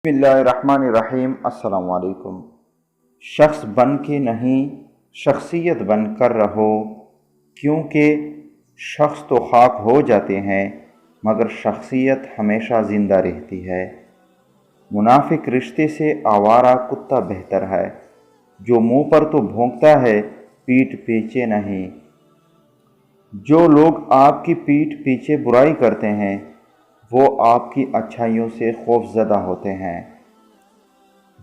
बिस्मिल्लाहिर्रहमानिर्रहीम। अस्सलाम वालेकुम। शख्स बन के नहीं, शख्सियत बन कर रहो, क्योंकि शख्स तो खाक हो जाते हैं मगर शख्सियत हमेशा ज़िंदा रहती है। मुनाफिक रिश्ते से आवारा कुत्ता बेहतर है, जो मुंह पर तो भौंकता है पीठ पीछे नहीं। जो लोग आपकी पीठ पीछे बुराई करते हैं वो आपकी अच्छाइयों से खौफज़दा होते हैं।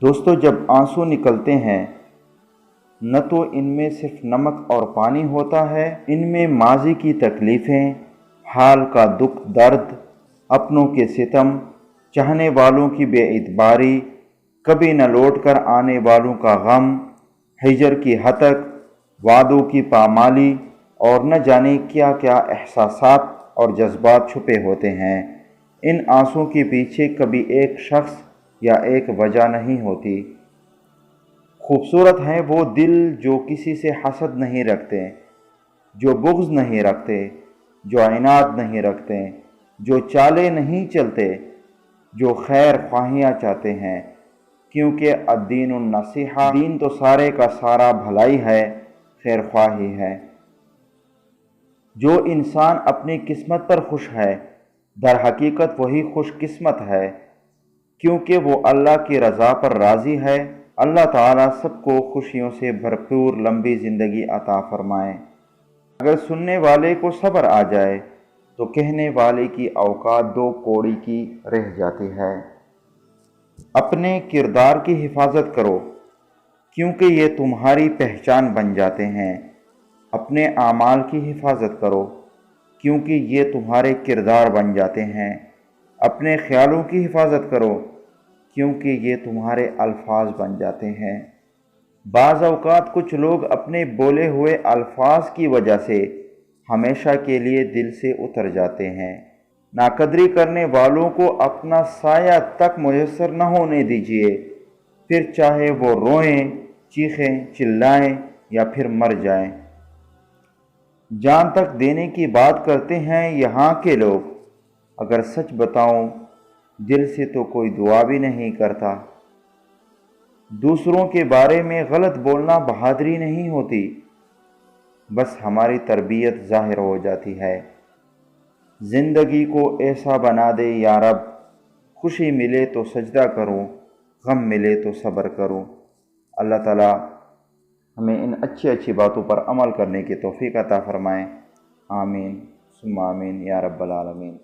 दोस्तों, जब आंसू निकलते हैं न तो इनमें सिर्फ नमक और पानी होता है, इनमें माजी की तकलीफ़ें, हाल का दुख दर्द, अपनों के सितम, चाहने वालों की बेइतबारी, कभी न लौट कर आने वालों का गम, हिजर की हतक, वादों की पामाली और न जाने क्या क्या एहसासात और जज्बात छुपे होते हैं। इन आंसुओं के पीछे कभी एक शख्स या एक वजह नहीं होती। खूबसूरत हैं वो दिल जो किसी से हसद नहीं रखते, जो बुग़्ज़ नहीं रखते, जो इनाद नहीं रखते, जो चाले नहीं चलते, जो खैर ख्वाहियाँ चाहते हैं। क्योंकि अद्दीनुन नसीहा, दीन तो सारे का सारा भलाई है, खैर ख्वाही है। जो इंसान अपनी किस्मत पर खुश है दर हकीकत वही खुश किस्मत है, क्योंकि वो अल्लाह की रज़ा पर राज़ी है। अल्लाह ताला सबको खुशियों से भरपूर लंबी ज़िंदगी अता फरमाए। अगर सुनने वाले को सब्र आ जाए तो कहने वाले की औकात दो कौड़ी की रह जाती है। अपने किरदार की हिफाजत करो, क्योंकि ये तुम्हारी पहचान बन जाते हैं। अपने आमाल की हिफाजत करो, क्योंकि ये तुम्हारे किरदार बन जाते हैं। अपने ख्यालों की हिफाजत करो, क्योंकि ये तुम्हारे अल्फाज बन जाते हैं। बाज़ औक़ात कुछ लोग अपने बोले हुए अल्फाज की वजह से हमेशा के लिए दिल से उतर जाते हैं। नाकदरी करने वालों को अपना साया तक मुयस्सर न होने दीजिए, फिर चाहे वो रोएं, चीखें, चिल्लाएं या फिर मर जाएं। जान तक देने की बात करते हैं यहाँ के लोग, अगर सच बताऊं दिल से तो कोई दुआ भी नहीं करता। दूसरों के बारे में गलत बोलना बहादुरी नहीं होती, बस हमारी तरबियत ज़ाहिर हो जाती है। ज़िंदगी को ऐसा बना दे या रब, खुशी मिले तो सजदा करूं, गम मिले तो सब्र करूं। अल्लाह ताला हमें इन अच्छी अच्छी बातों पर अमल करने की तौफीक अता फरमाएँ। आमीन सुम्मा आमीन या रब्बल आलमीन।